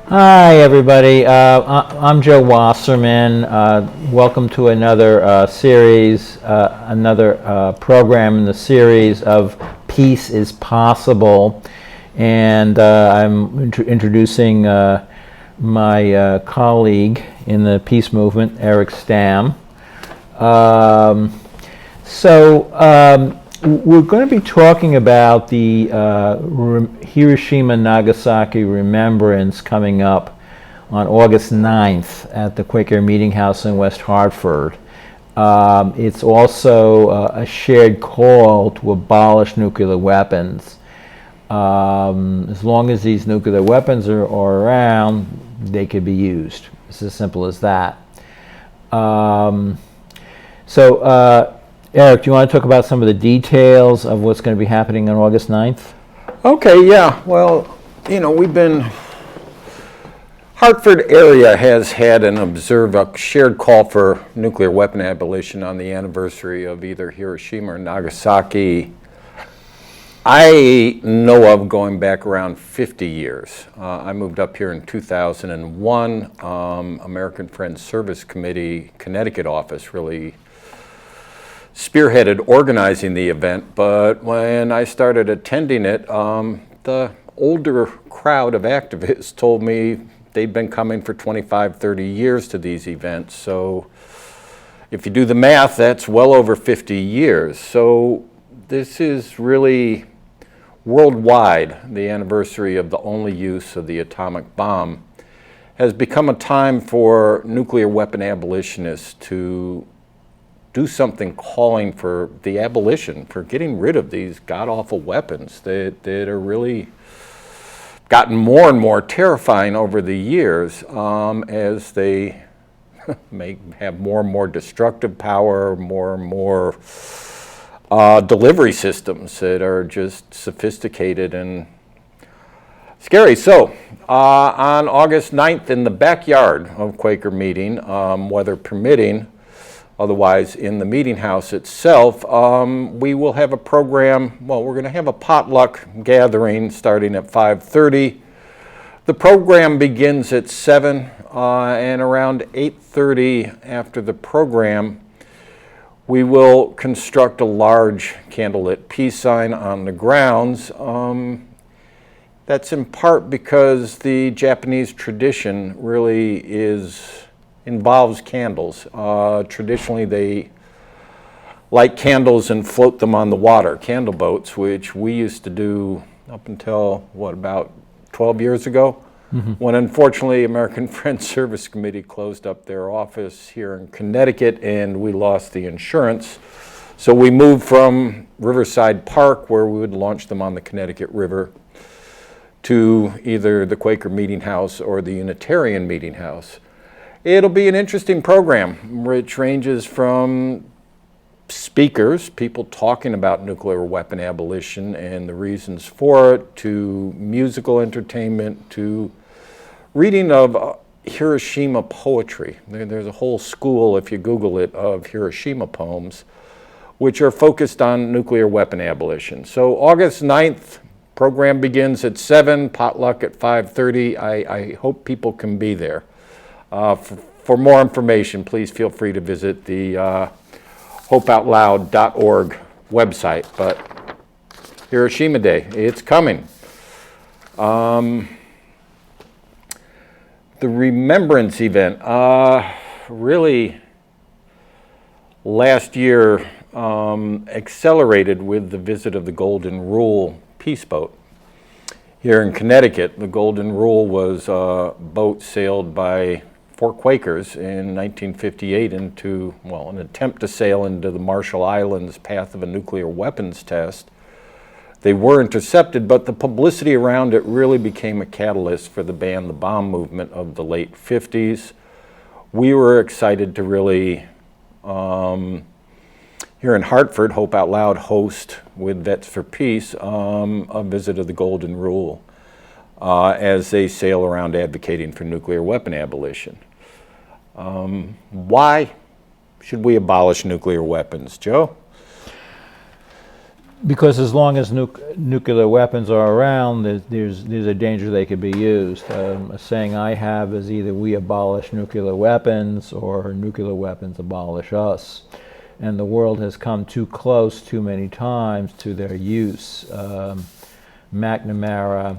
Hi, everybody. I'm Joe Wasserman. Welcome to another series, another program in the series of Peace is Possible. And I'm introducing my colleague in the peace movement, Eric Stamm. We're going to be talking about the Hiroshima Nagasaki Remembrance coming up on August 9th at the Quaker Meeting House in West Hartford. It's also a shared call to abolish nuclear weapons. As long as these nuclear weapons are around, they could be used. It's as simple as that. Eric, do you want to talk about some of the details of what's going to be happening on August 9th? Okay, yeah. Well, Hartford area has had a shared call for nuclear weapon abolition on the anniversary of either Hiroshima or Nagasaki. I know of going back around 50 years. I moved up here in 2001. American Friends Service Committee, Connecticut office really spearheaded organizing the event, but when I started attending it, the older crowd of activists told me they'd been coming for 25, 30 years to these events. So if you do the math, that's well over 50 years. So this is really worldwide, the anniversary of the only use of the atomic bomb has become a time for nuclear weapon abolitionists to do something calling for the abolition, for getting rid of these god-awful weapons that are really gotten more and more terrifying over the years as they may have more and more destructive power, more and more delivery systems that are just sophisticated and scary. So on August 9th in the backyard of Quaker Meeting, weather permitting, otherwise in the meeting house itself, we will have a program. Well, we're going to have a potluck gathering starting at 5:30. The program begins at 7, and around 8:30 after the program, we will construct a large candlelit peace sign on the grounds. That's in part because the Japanese tradition really involves candles. Traditionally, they light candles and float them on the water, candle boats, which we used to do up until, about 12 years ago, when unfortunately American Friends Service Committee closed up their office here in Connecticut and we lost the insurance. So we moved from Riverside Park, where we would launch them on the Connecticut River, to either the Quaker Meeting House or the Unitarian Meeting House. It'll be an interesting program, which ranges from speakers, people talking about nuclear weapon abolition and the reasons for it, to musical entertainment, to reading of Hiroshima poetry. There's a whole school, if you Google it, of Hiroshima poems, which are focused on nuclear weapon abolition. So August 9th, program begins at 7, potluck at 5:30. I hope people can be there. For more information, please feel free to visit the hopeoutloud.org website. But Hiroshima Day, it's coming. The Remembrance event, really last year accelerated with the visit of the Golden Rule peace boat. Here in Connecticut, the Golden Rule was a boat sailed by 4 Quakers in 1958 into, an attempt to sail into the Marshall Islands path of a nuclear weapons test. They were intercepted, but the publicity around it really became a catalyst for the Ban the Bomb movement of the late 50s. We were excited to really, here in Hartford, Hope Out Loud host with Vets for Peace a visit of the Golden Rule as they sail around advocating for nuclear weapon abolition. Why should we abolish nuclear weapons, Joe? Because as long as nuclear weapons are around, there's a danger they could be used. A saying I have is either we abolish nuclear weapons or nuclear weapons abolish us. And the world has come too close too many times to their use. McNamara,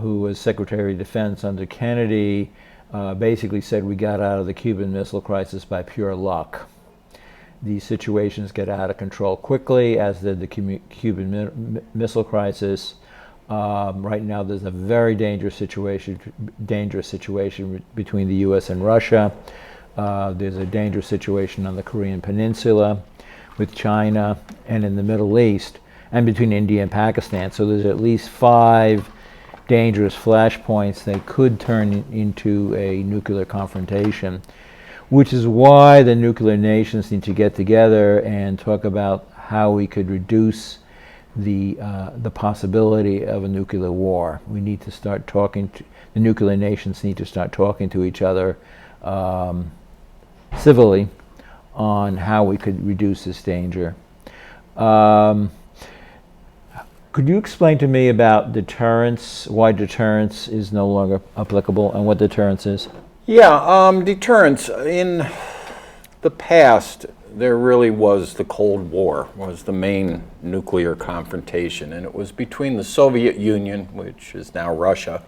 who was Secretary of Defense under Kennedy, basically said we got out of the Cuban Missile Crisis by pure luck. These situations get out of control quickly, as did the Cuban Missile Crisis. Right now, there's a very dangerous situation between the U.S. and Russia. There's a dangerous situation on the Korean Peninsula with China and in the Middle East, and between India and Pakistan. So there's at least 5 dangerous flashpoints that could turn into a nuclear confrontation, which is why the nuclear nations need to get together and talk about how we could reduce the possibility of a nuclear war. We need to start talking to, the nuclear nations need to start talking to each other civilly on how we could reduce this danger. Could you explain to me about deterrence, why deterrence is no longer applicable, and what deterrence is? Yeah, deterrence. In the past, there really was the Cold War, was the main nuclear confrontation, and it was between the Soviet Union, which is now Russia,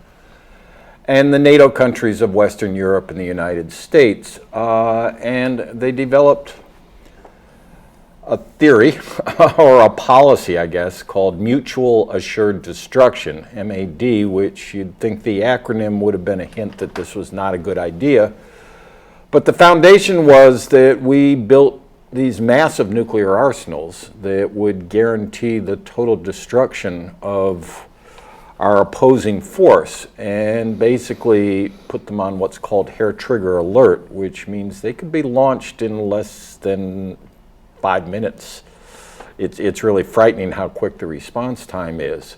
and the NATO countries of Western Europe and the United States. And they developed a theory, or a policy, I guess, called Mutual Assured Destruction, MAD, which you'd think the acronym would have been a hint that this was not a good idea. But the foundation was that we built these massive nuclear arsenals that would guarantee the total destruction of our opposing force, and basically put them on what's called hair trigger alert, which means they could be launched in less than 5 minutes. It's really frightening how quick the response time is.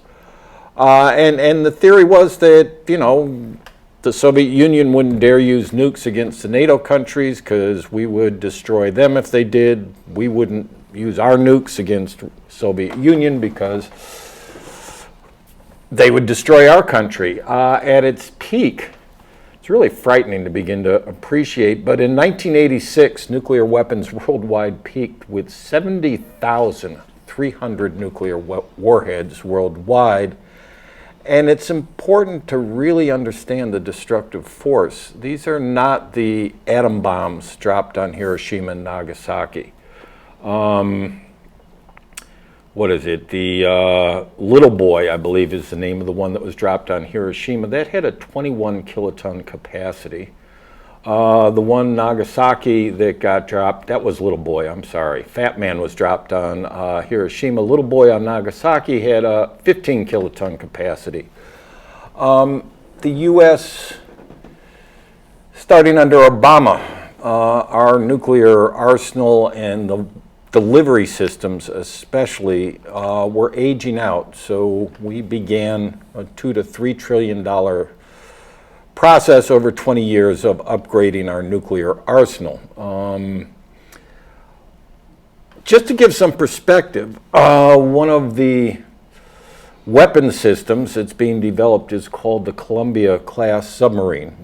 And the theory was that, you know, the Soviet Union wouldn't dare use nukes against the NATO countries because we would destroy them if they did. We wouldn't use our nukes against Soviet Union because they would destroy our country. At its peak, it's really frightening to begin to appreciate, but in 1986, nuclear weapons worldwide peaked with 70,300 nuclear warheads worldwide. And it's important to really understand the destructive force. These are not the atom bombs dropped on Hiroshima and Nagasaki. What is it? The Little Boy, I believe, is the name of the one that was dropped on Hiroshima. That had a 21 kiloton capacity. The one Nagasaki that got dropped, that was Little Boy, I'm sorry. Fat Man was dropped on Hiroshima. Little Boy on Nagasaki had a 15 kiloton capacity. The U.S., starting under Obama, our nuclear arsenal and the delivery systems especially were aging out. So we began a $2 to $3 trillion process over 20 years of upgrading our nuclear arsenal. Just to give some perspective, one of the weapon systems that's being developed is called the Columbia-class submarine.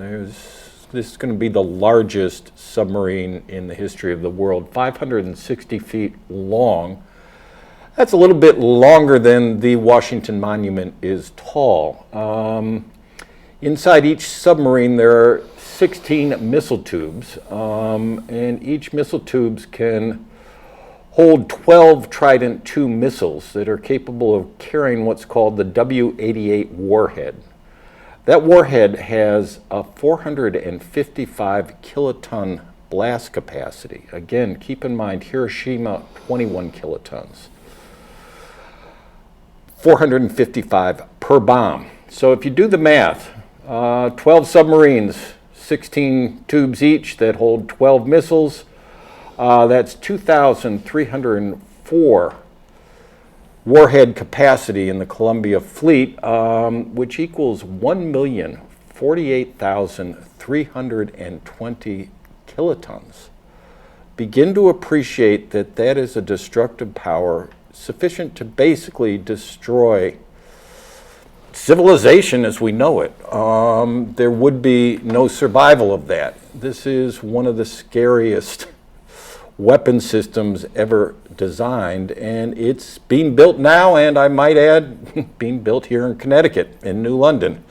This is going to be the largest submarine in the history of the world, 560 feet long. That's a little bit longer than the Washington Monument is tall. Inside each submarine there are 16 missile tubes, and each missile tubes can hold 12 Trident II missiles that are capable of carrying what's called the W-88 warhead. That warhead has a 455 kiloton blast capacity. Again, keep in mind, Hiroshima, 21 kilotons. 455 per bomb. So if you do the math, 12 submarines, 16 tubes each that hold 12 missiles, that's 2,304 warhead capacity in the Columbia fleet, which equals 1,048,320 kilotons. Begin to appreciate that that is a destructive power sufficient to basically destroy civilization as we know it. There would be no survival of that. This is one of the scariest weapon systems ever designed, and it's being built now, and I might add, being built here in Connecticut, in New London.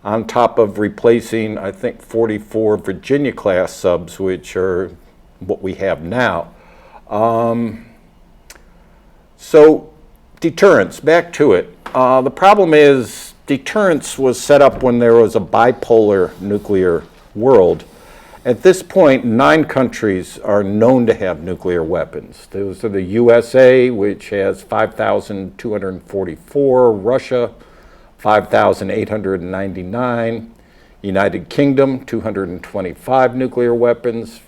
On top of replacing, I think, 44 Virginia-class subs, which are what we have now. So deterrence, back to it. The problem is deterrence was set up when there was a bipolar nuclear world. At this point, 9 countries are known to have nuclear weapons. Those are the USA, which has 5,244, Russia, 5,899, United Kingdom, 225 nuclear weapons,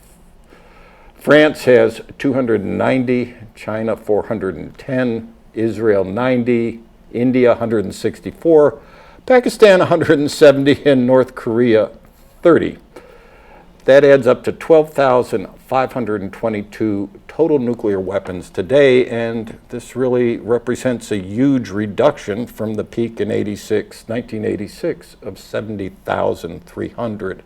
France has 290, China 410, Israel 90, India 164, Pakistan 170, and North Korea 30. That adds up to 12,522 total nuclear weapons today, and this really represents a huge reduction from the peak in 1986 of 70,300.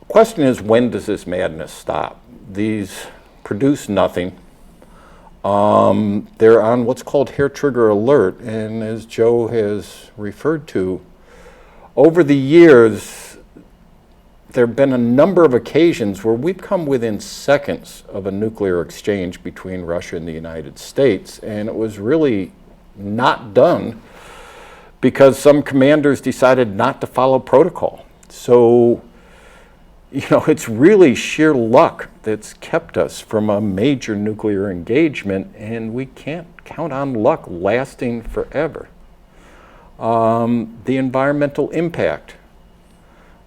The question is, when does this madness stop? These produce nothing. They're on what's called hair trigger alert, and as Joe has referred to, over the years, there have been a number of occasions where we've come within seconds of a nuclear exchange between Russia and the United States, and it was really not done because some commanders decided not to follow protocol. So, it's really sheer luck that's kept us from a major nuclear engagement, and we can't count on luck lasting forever. The environmental impact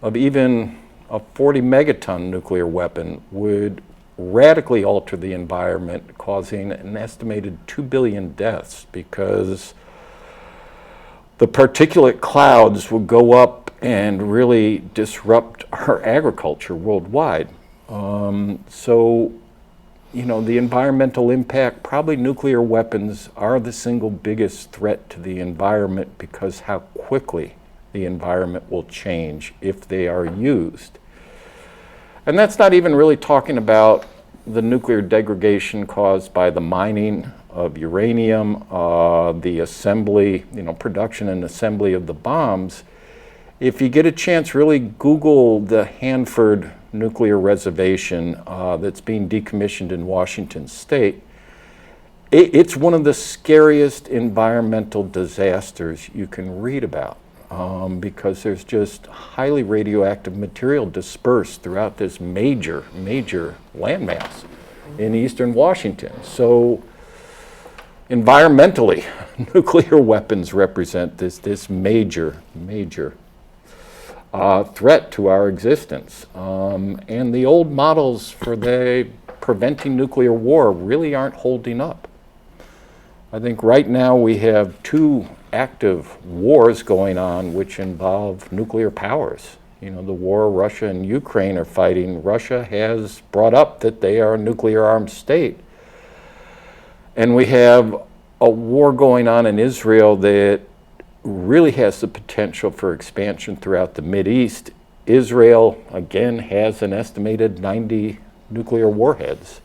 of even a 40 megaton nuclear weapon would radically alter the environment, causing an estimated 2 billion deaths because the particulate clouds would go up and really disrupt our agriculture worldwide. So, the environmental impact, probably nuclear weapons are the single biggest threat to the environment because how quickly the environment will change if they are used. And that's not even really talking about the nuclear degradation caused by the mining of uranium, the assembly, production and assembly of the bombs. If you get a chance, really Google the Hanford nuclear reservation that's being decommissioned in Washington State. It's one of the scariest environmental disasters you can read about. Because there's just highly radioactive material dispersed throughout this major landmass in eastern Washington. So environmentally, nuclear weapons represent this major threat to our existence. And the old models for preventing nuclear war really aren't holding up. I think right now we have 2 active wars going on which involve nuclear powers. The war Russia and Ukraine are fighting. Russia has brought up that they are a nuclear armed state. And we have a war going on in Israel that really has the potential for expansion throughout the Mideast. Israel, again, has an estimated 90 nuclear warheads.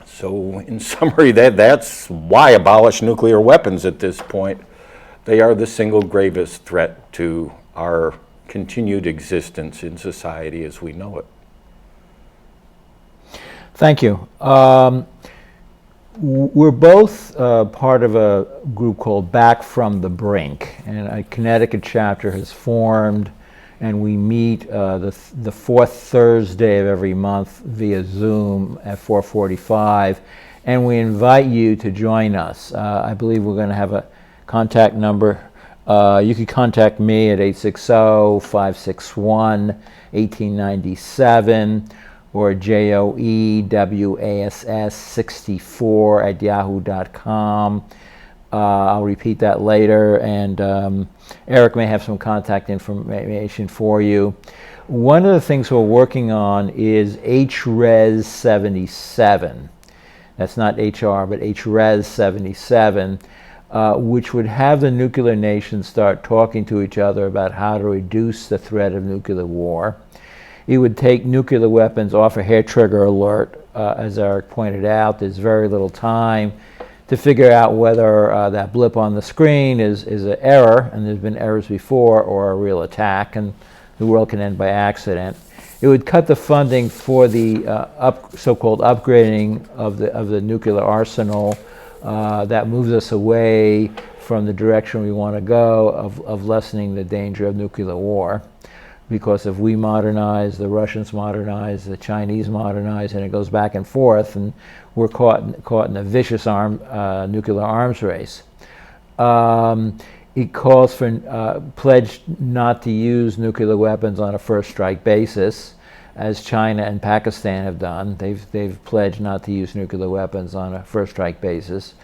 So in summary, that's why abolish nuclear weapons at this point. They are the single gravest threat to our continued existence in society as we know it. Thank you. We're both part of a group called Back from the Brink, and a Connecticut chapter has formed, and we meet the fourth Thursday of every month via Zoom at 4:45, and we invite you to join us. I believe we're going to have a contact number. You can contact me at 860-561-1897 or JOEWASS64 at yahoo.com. I'll repeat that later, and Eric may have some contact information for you. One of the things we're working on is HRES 77. That's not HR, but HRES 77, which would have the nuclear nations start talking to each other about how to reduce the threat of nuclear war. It would take nuclear weapons off a hair trigger alert. As Eric pointed out, there's very little time to figure out whether that blip on the screen is an error, and there's been errors before, or a real attack, and the world can end by accident. It would cut the funding for the so-called upgrading of the nuclear arsenal. That moves us away from the direction we want to go of lessening the danger of nuclear war. Because if we modernize, the Russians modernize, the Chinese modernize, and it goes back and forth, and we're caught in a vicious nuclear arms race. It calls for pledge not to use nuclear weapons on a first strike basis, as China and Pakistan have done. They've pledged not to use nuclear weapons on a first strike basis.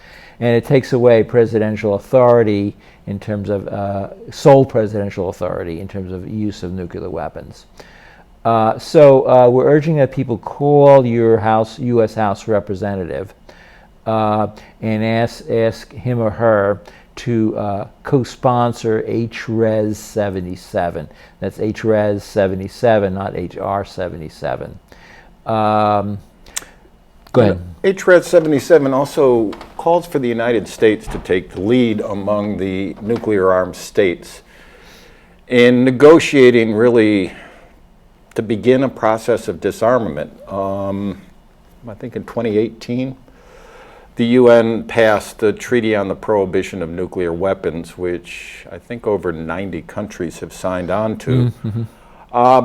And it takes away presidential authority in terms of sole presidential authority in terms of use of nuclear weapons. So we're urging that people call your U.S. House representative and ask him or her to co-sponsor HRES 77. That's HRES 77, not HR 77. Go ahead. HRES 77 also calls for the United States to take the lead among the nuclear-armed states in negotiating, really, to begin a process of disarmament. I think in 2018, the UN passed the Treaty on the Prohibition of Nuclear Weapons, which I think over 90 countries have signed on to. Mm-hmm.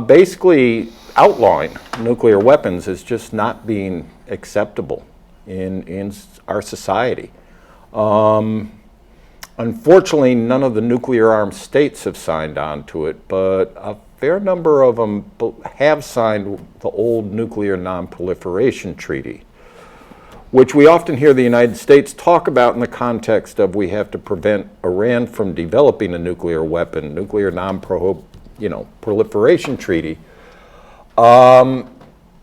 Basically outlawing nuclear weapons as just not being acceptable in our society. Unfortunately, none of the nuclear-armed states have signed on to it, but a fair number of them have signed the old Nuclear Non-Proliferation Treaty, which we often hear the United States talk about in the context of we have to prevent Iran from developing a nuclear weapon, Nuclear Non-Proliferation Treaty.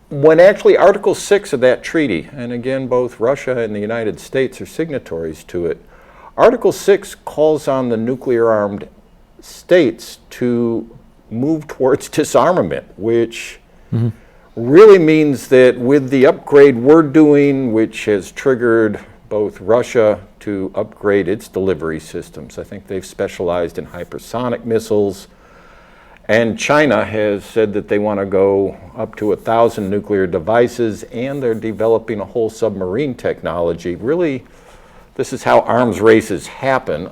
When actually Article 6 of that treaty, and again both Russia and the United States are signatories to it, Article 6 calls on the nuclear-armed states to move towards disarmament, which really means that with the upgrade we're doing, which has triggered both Russia to upgrade its delivery systems. I think they've specialized in hypersonic missiles. And China has said that they want to go up to 1,000 nuclear devices, and they're developing a whole submarine technology. Really, this is how arms races happen,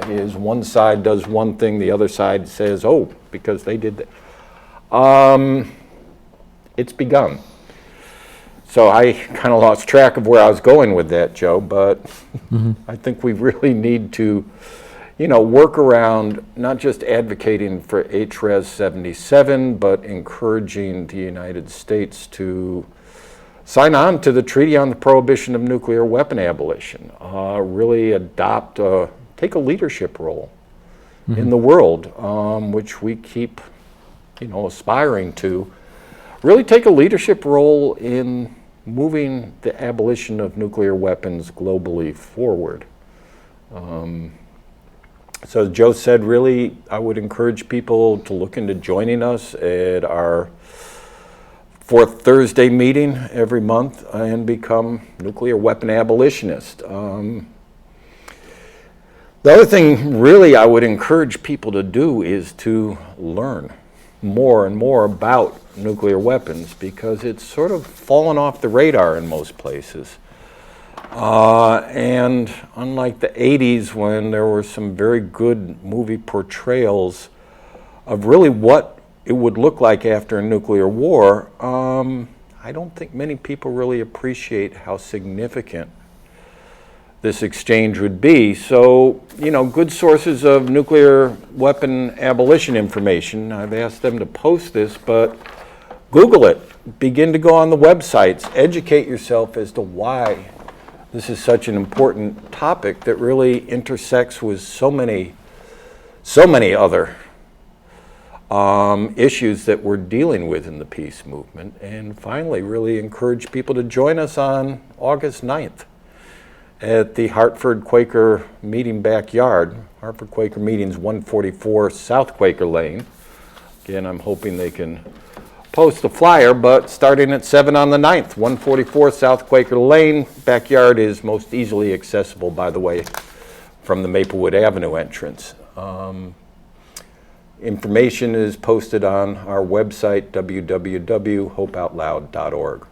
is one side does one thing, the other side says, oh, because they did that. It's begun. So I kind of lost track of where I was going with that, Joe, but I think we really need to work around not just advocating for HRES 77, but encouraging the United States to sign on to the Treaty on the Prohibition of Nuclear Weapon Abolition, really take a leadership role in the world, which we keep, aspiring to. Really take a leadership role in moving the abolition of nuclear weapons globally forward. So as Joe said, really, I would encourage people to look into joining us at our fourth Thursday meeting every month and become nuclear weapon abolitionist. The other thing really I would encourage people to do is to learn more and more about nuclear weapons, because it's sort of fallen off the radar in most places. And unlike the 80s, when there were some very good movie portrayals of really what it would look like after a nuclear war, I don't think many people really appreciate how significant this exchange would be. So, good sources of nuclear weapon abolition information, I've asked them to post this, but Google it. Begin to go on the websites, educate yourself as to why this is such an important topic that really intersects with so many other issues that we're dealing with in the peace movement. And finally, really encourage people to join us on August 9th at the Hartford Quaker Meeting backyard. Hartford Quaker Meeting's 144 South Quaker Lane. Again, I'm hoping they can post a flyer, but starting at 7 on the 9th, 144 South Quaker Lane. Backyard is most easily accessible, by the way, from the Maplewood Avenue entrance. Information is posted on our website, www.hopeoutloud.org.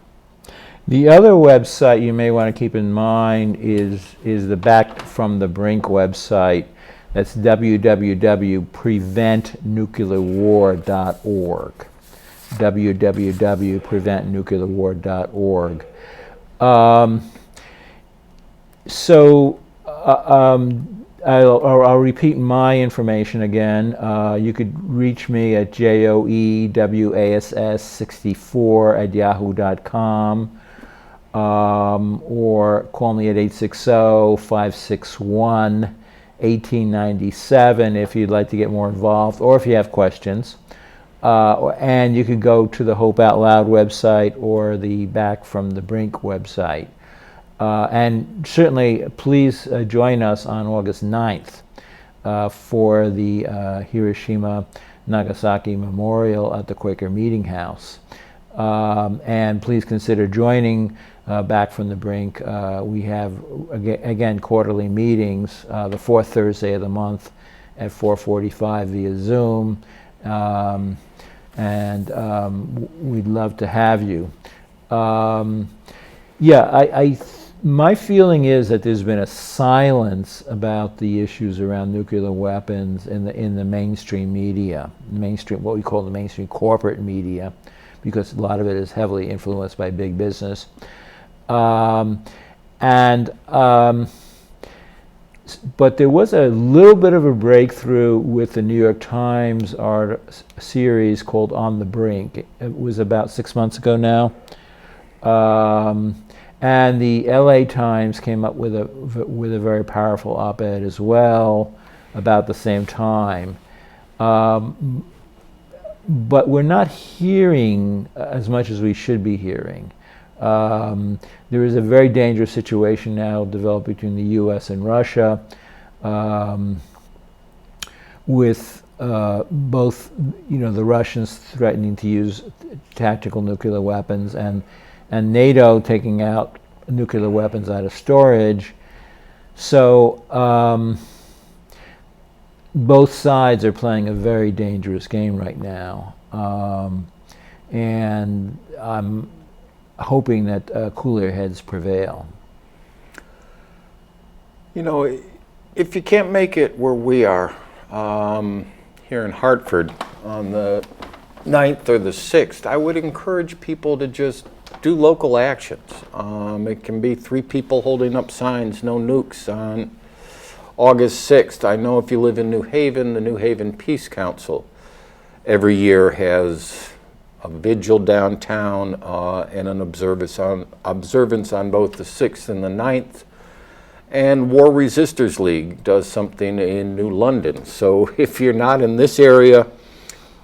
The other website you may want to keep in mind is the Back from the Brink website. That's www.preventnuclearwar.org. www.preventnuclearwar.org. I'll repeat my information again. You could reach me at joewass64@yahoo.com, or call me at 860-561-1897 if you'd like to get more involved, or if you have questions. And you could go to the Hope Out Loud website or the Back from the Brink website. And certainly, please join us on August 9th for the Hiroshima Nagasaki Memorial at the Quaker Meeting House. And please consider joining Back from the Brink. We have, again, quarterly meetings, the fourth Thursday of the month at 4:45 via Zoom. We'd love to have you. My feeling is that there's been a silence about the issues around nuclear weapons in the mainstream media, what we call the mainstream corporate media, because a lot of it is heavily influenced by big business. But there was a little bit of a breakthrough with the New York Times series called On the Brink. It was about 6 months ago now. And the LA Times came up with a very powerful op-ed as well about the same time. But we're not hearing as much as we should be hearing. There is a very dangerous situation now developed between the U.S. and Russia, with both, the Russians threatening to use tactical nuclear weapons and NATO taking out nuclear weapons out of storage. So both sides are playing a very dangerous game right now, and I'm hoping that cooler heads prevail. If you can't make it where we are here in Hartford on the 9th or the 6th, I would encourage people to just do local actions. It can be 3 people holding up signs, no nukes, on August 6th. I know if you live in New Haven, the New Haven Peace Council every year has a vigil downtown and an observance on both the 6th and the 9th. And War Resisters League does something in New London. So if you're not in this area,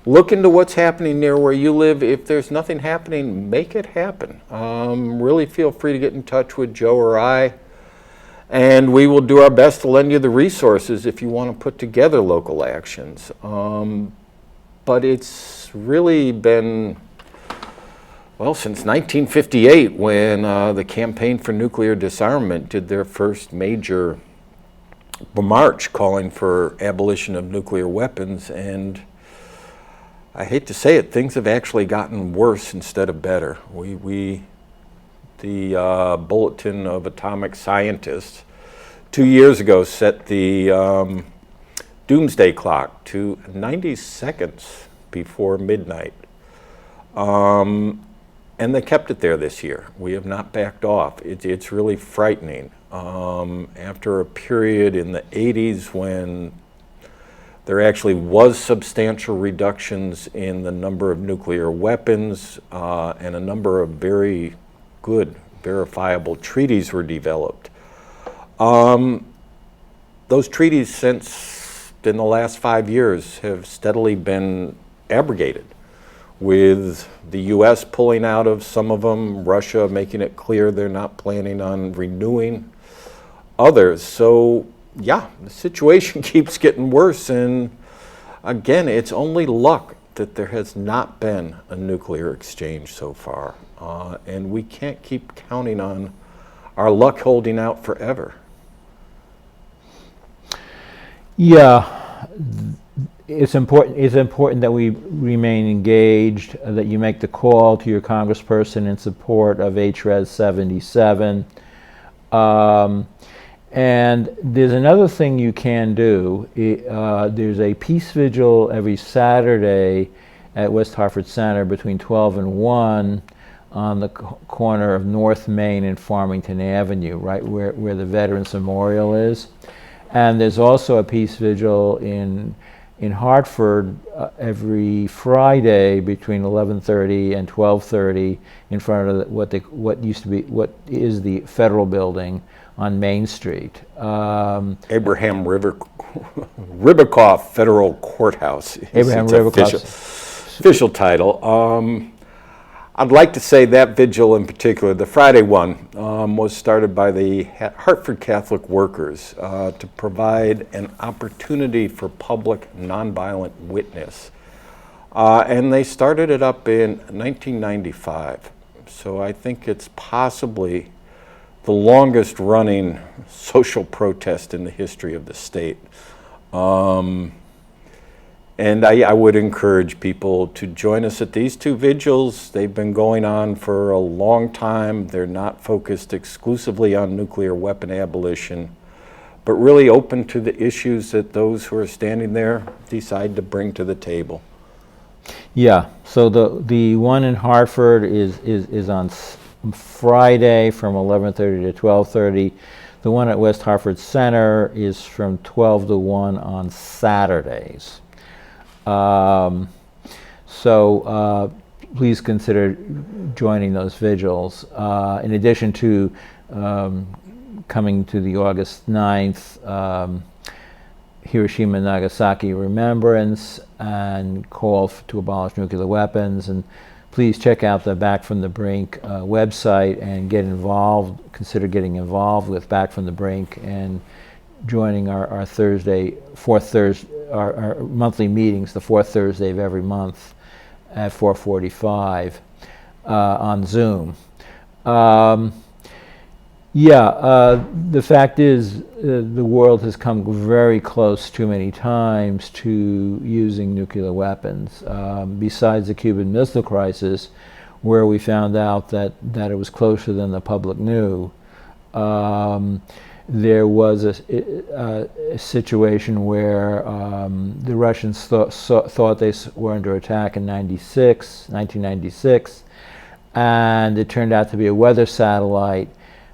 look into what's happening near where you live. If there's nothing happening, make it happen. Really feel free to get in touch with Joe or I, and we will do our best to lend you the resources if you want to put together local actions. But it's really been, since 1958, when the Campaign for Nuclear Disarmament did their first major march calling for abolition of nuclear weapons, and I hate to say it, things have actually gotten worse instead of better. The Bulletin of Atomic Scientists 2 years ago set the doomsday clock to 90 seconds before midnight. And they kept it there this year. We have not backed off. It's really frightening. After a period in the 80s when there actually was substantial reductions in the number of nuclear weapons and a number of very good, verifiable treaties were developed. Those treaties since in the last 5 years have steadily been abrogated, with the U.S. pulling out of some of them, Russia making it clear they're not planning on renewing others. So yeah, the situation keeps getting worse, and again, it's only luck that there has not been a nuclear exchange so far, and we can't keep counting on our luck holding out forever. Yeah, it's important. It's important that we remain engaged. That you make the call to your congressperson in support of HRES 77. And there's another thing you can do. There's a peace vigil every Saturday at West Hartford Center between 12 and 1 on the corner of North Main and Farmington Avenue, right where the Veterans Memorial is. And there's also a peace vigil in Hartford every Friday between 11:30 and 12:30 in front of what is the Federal Building on Main Street. Abraham Ribicoff Federal Courthouse is Abraham its Ribicoff. official title. I'd like to say that vigil in particular, the Friday one, was started by the Hartford Catholic Workers to provide an opportunity for public nonviolent witness. And they started it up in 1995. So I think it's possibly the longest running social protest in the history of the state. And I would encourage people to join us at these two vigils. They've been going on for a long time. They're not focused exclusively on nuclear weapon abolition, but really open to the issues that those who are standing there decide to bring to the table. Yeah, so the one in Hartford is on Friday from 11:30 to 12:30. The one at West Hartford Center is from 12 to 1 on Saturdays. So please consider joining those vigils. In addition to coming to the August 9th Hiroshima Nagasaki Remembrance and call to abolish nuclear weapons, and please check out the Back from the Brink website and get involved. Consider getting involved with Back from the Brink and joining our our monthly meetings, the fourth Thursday of every month at 4:45 on Zoom. The fact is the world has come very close too many times to using nuclear weapons. Besides the Cuban Missile Crisis, where we found out that it was closer than the public knew, there was a situation where the Russians thought they were under attack in 1996, and it turned out to be a weather satellite.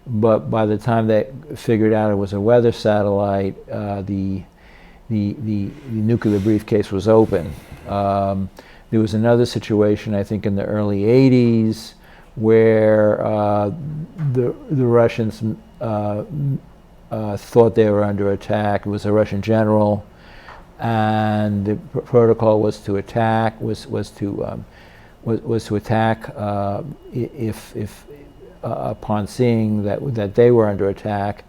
But by the time they figured out it was a weather satellite, the nuclear briefcase was open. There was another situation, I think, in the early 80s, where the Russians thought they were under attack. It was a Russian general, and the protocol was to attack if upon seeing that they were under attack.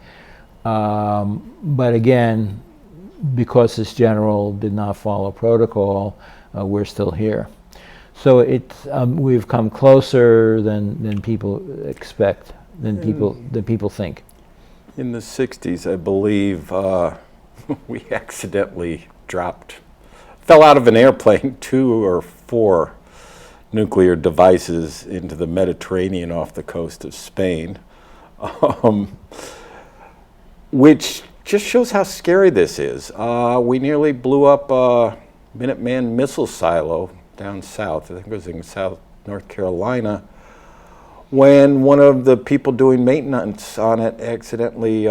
But again, because this general did not follow protocol, we're still here. So we've come closer than people expect, than people think. In the 60s, I believe, we accidentally fell out of an airplane 2 or 4 nuclear devices into the Mediterranean off the coast of Spain, which just shows how scary this is. We nearly blew up a Minuteman missile silo down south, I think it was in South North Carolina, when one of the people doing maintenance on it accidentally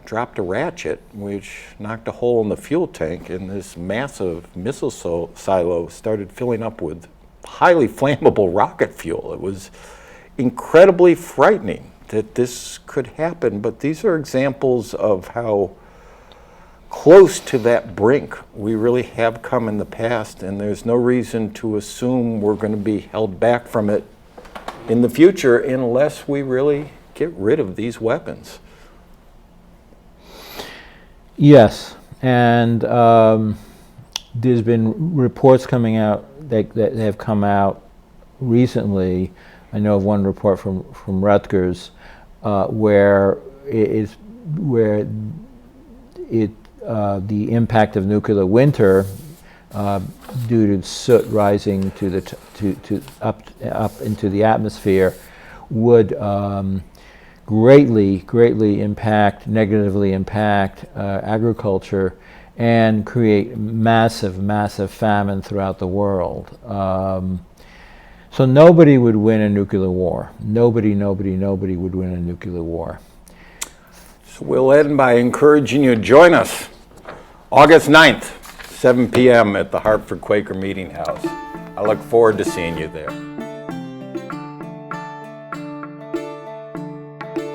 dropped a ratchet, which knocked a hole in the fuel tank, and this massive missile silo started filling up with highly flammable rocket fuel. It was incredibly frightening that this could happen, but these are examples of how close to that brink we really have come in the past, and there's no reason to assume we're going to be held back from it in the future unless we really get rid of these weapons. Yes, and there's been reports coming out that have come out recently. I know of one report from Rutgers where the impact of nuclear winter due to soot rising to the up into the atmosphere would greatly negatively impact agriculture and create massive famine throughout the world. So nobody would win a nuclear war. Nobody would win a nuclear war. So we'll end by encouraging you to join us August 9th, 7 p.m. at the Hartford Quaker Meeting House. I look forward to seeing you there.